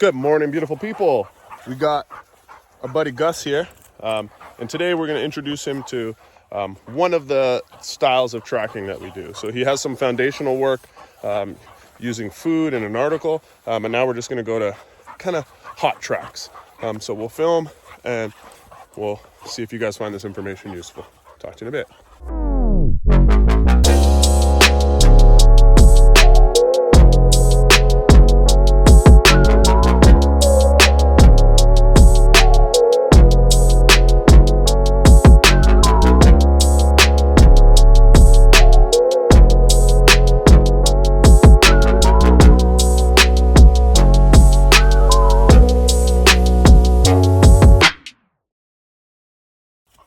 Good morning, beautiful people. We got our buddy Gus here, and today we're going to introduce him to one of the styles of tracking that we do. So he has some foundational work using food in an article, and now we're just going to go to kind of hot tracks. So we'll film and we'll see if you guys find this information useful. Talk to you in a bit.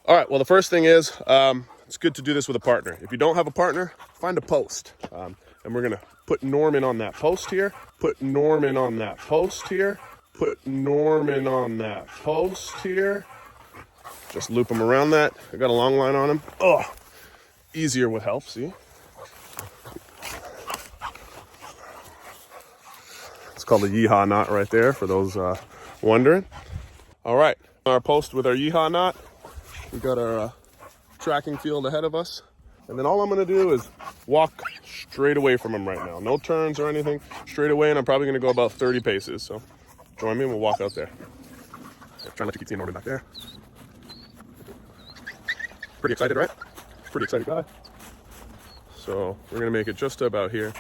All right, well, the first thing is, it's good to do this with a partner. If you don't have a partner, find a post. And we're gonna put Norman on that post here, put Norman on that post here, put Norman on that post here. Just loop him around that. I got a long line on him. Oh, easier with help, see? It's called a yeehaw knot right there for those wondering. All right, our post with our yeehaw knot. We got our tracking field ahead of us. And then all I'm gonna do is walk straight away from him right now. No turns or anything, straight away, and I'm probably gonna go about 30 paces. So join me and we'll walk out there. Try not to keep seeing Norman back there. Pretty excited, right? Pretty excited guy. So we're gonna make it just about here.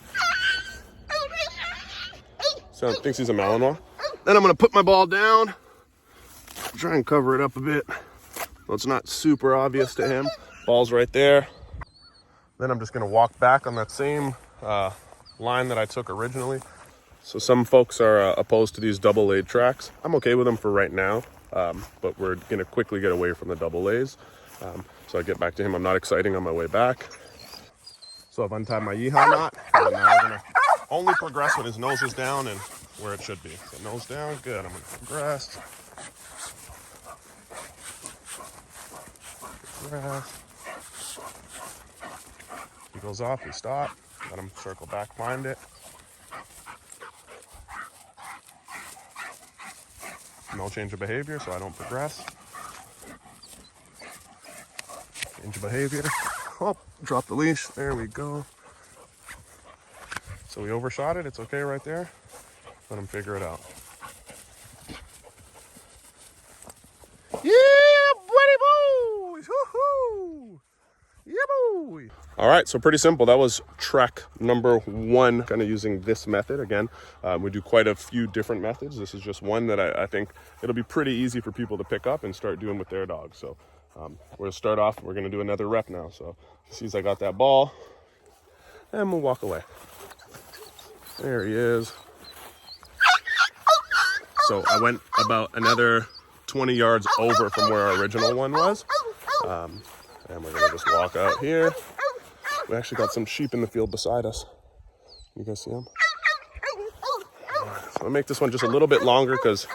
So thinks he's a Malinois. Then I'm gonna put my ball down, try and cover it up a bit. Well, it's not super obvious to him. Ball's right there. Then I'm just gonna walk back on that same line that I took originally. So some folks are opposed to these double laid tracks. I'm okay with them for right now, but we're gonna quickly get away from the double lays. So I get back to him. I'm not exciting on my way back. So I've untied my yeehaw knot, and now we're gonna only progress when his nose is down and where it should be. So nose down, good. I'm gonna progress. He goes off, we stop, let him circle back, find it. No change of behavior, so I don't progress. Change of behavior. Oh, drop the leash, there we go. So we overshot it, it's okay right there. Let him figure it out. All right, so pretty simple. That was track number one, kind of using this method. Again, we do quite a few different methods. This is just one that I think it'll be pretty easy for people to pick up and start doing with their dogs. So we're gonna start off, we're gonna do another rep now. So he sees I got that ball, and we'll walk away. There he is. So I went about another 20 yards over from where our original one was. And we're gonna just walk out here. We actually got some sheep in the field beside us. You guys see them? So I'll make this one just a little bit longer because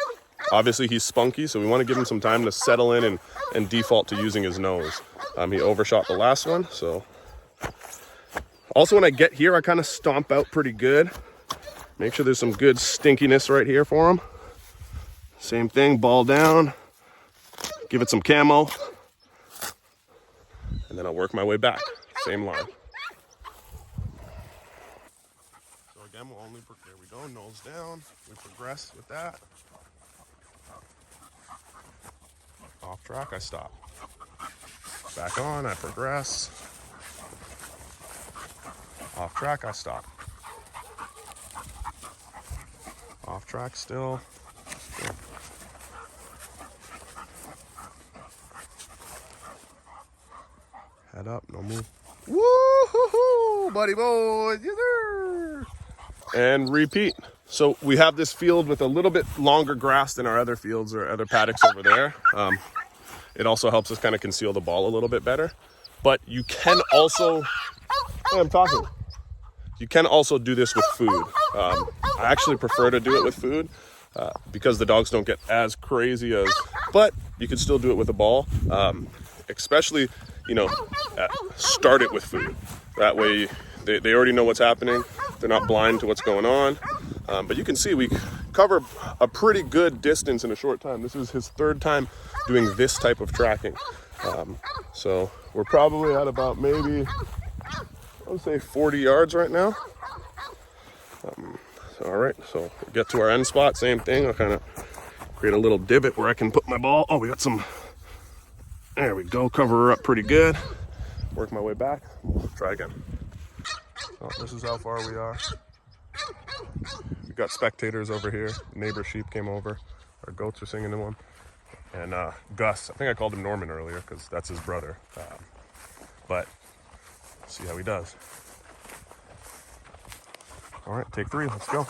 obviously he's spunky, so we want to give him some time to settle in and default to using his nose. He overshot the last one, so. Also, when I get here, I kind of stomp out pretty good. Make sure there's some good stinkiness right here for him. Same thing, ball down. Give it some camo. And then I'll work my way back, same line. So again, we'll only, there we go, nose down. We progress with that. Off track, I stop. Back on, I progress. Off track, I stop. Off track still. Yeah. Head up, no move. Woo-hoo-hoo, buddy boys, yes sir. And repeat. So we have this field with a little bit longer grass than our other fields or other paddocks over there. It also helps us kind of conceal the ball a little bit better. But you can also, hey, I'm talking. You can also do this with food. I actually prefer to do it with food because the dogs don't get as crazy as, but you can still do it with a ball. Especially, you know, start it with food. That way they already know what's happening. They're not blind to what's going on. But you can see we cover a pretty good distance in a short time. This is his third time doing this type of tracking. So we're probably at about maybe, I would say 40 yards right now. All right, so we'll get to our end spot, same thing. I'll kind of create a little divot where I can put my ball. Oh, we got some, there we go, cover her up pretty good. Work my way back, we'll try again. So this is how far we are. We've got spectators over here. Neighbor sheep came over. Our goats are singing to him. And Gus, I think I called him Norman earlier because that's his brother. But see how he does. All right, take 3, let's go.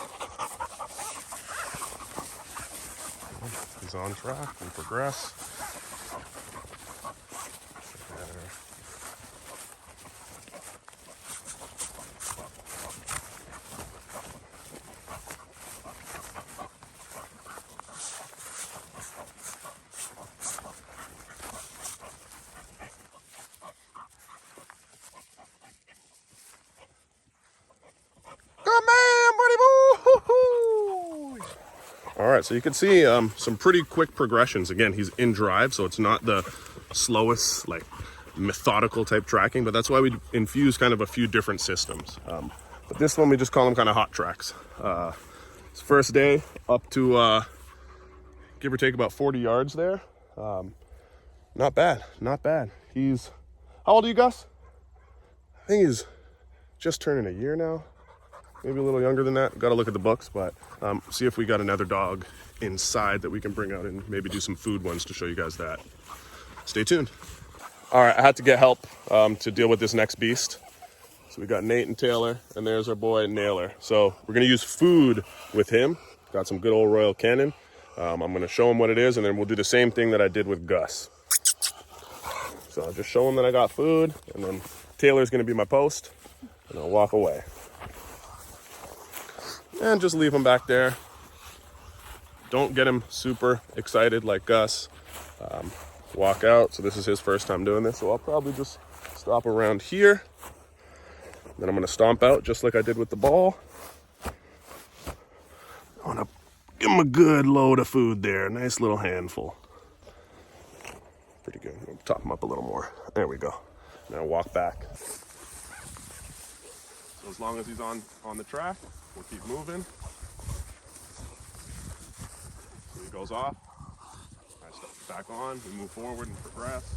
He's on track, we progress. All right, so you can see some pretty quick progressions. Again, he's in drive, so it's not the slowest, like methodical type tracking, but that's why we infuse kind of a few different systems. But this one, we just call them kind of hot tracks. It's first day up to give or take about 40 yards there. Not bad, not bad. He's, how old are you, Gus? I think he's just turning a year now. Maybe a little younger than that. Got to look at the books, but see if we got another dog inside that we can bring out and maybe do some food ones to show you guys that. Stay tuned. All right, I had to get help to deal with this next beast. So we got Nate and Taylor, and there's our boy Naylor. So we're gonna use food with him. Got some good old Royal Canin. I'm gonna show him what it is, and then we'll do the same thing that I did with Gus. So I'll just show him that I got food, and then Taylor's gonna be my post, and I'll walk away. And just leave him back there. Don't get him super excited like Gus. Walk out. So this is his first time doing this. So I'll probably just stop around here. Then I'm going to stomp out just like I did with the ball. I want to give him a good load of food there. Nice little handful. Pretty good. We'll top him up a little more. There we go. Now walk back. So as long as he's on the track, we'll keep moving. So he goes off. I step back on. We move forward and progress.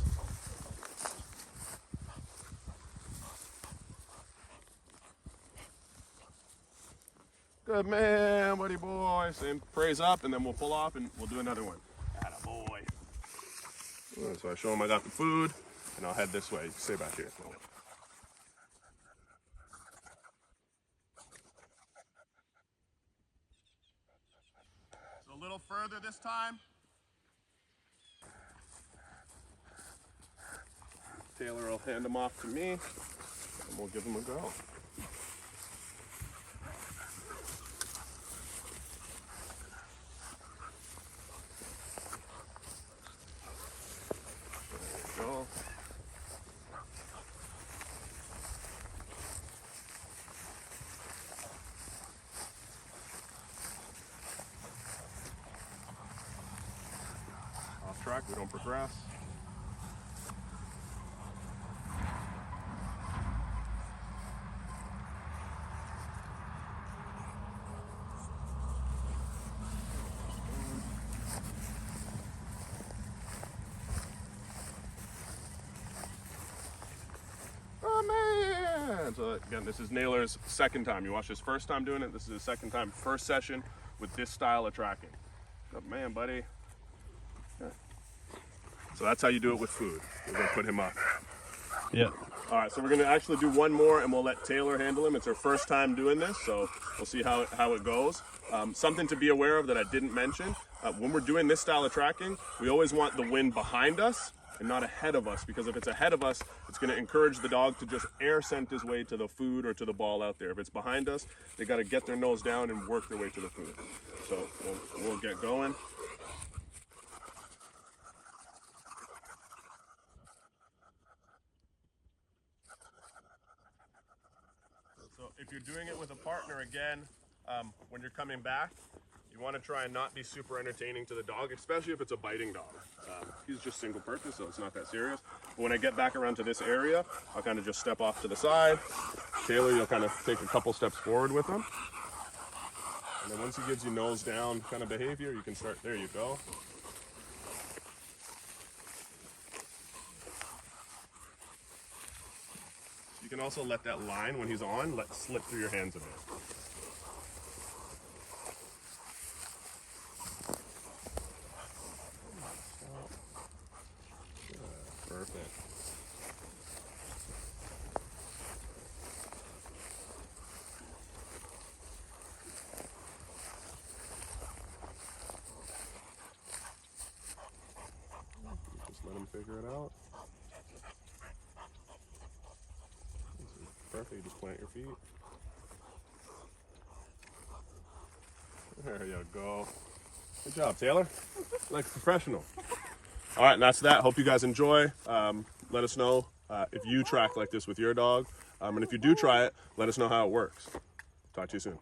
Good man, buddy boy. Same praise up, and then we'll pull off and we'll do another one. Atta boy. So I show him I got the food, and I'll head this way. Stay back here. A little further this time. Taylor will hand him off to me, and we'll give him a go. There we go. Track, we don't progress. Oh man! So again, this is Naylor's second time. You watched his first time doing it. This is his second time, first session with this style of tracking. Good man, buddy. Yeah. So that's how you do it with food. We're gonna put him up. Yeah. All right, so we're gonna actually do one more and we'll let Taylor handle him. It's her first time doing this, so we'll see how it goes. Something to be aware of that I didn't mention, when we're doing this style of tracking, we always want the wind behind us and not ahead of us, because if it's ahead of us, it's gonna encourage the dog to just air scent his way to the food or to the ball out there. If it's behind us, they gotta get their nose down and work their way to the food. So we'll get going. So if you're doing it with a partner, again, when you're coming back, you want to try and not be super entertaining to the dog, especially if it's a biting dog. He's just single purpose, so it's not that serious. But when I get back around to this area, I'll kind of just step off to the side. Taylor, you'll kind of take a couple steps forward with him. And then once he gives you nose down kind of behavior, you can start, there you go. You can also let that line, when he's on, let slip through your hands a bit. Perfect. Just let him figure it out. Perfect, just plant your feet. There you go. Good job, Taylor. Like a professional. All right, and that's that. Hope you guys enjoy. Let us know if you track like this with your dog. And if you do try it, let us know how it works. Talk to you soon.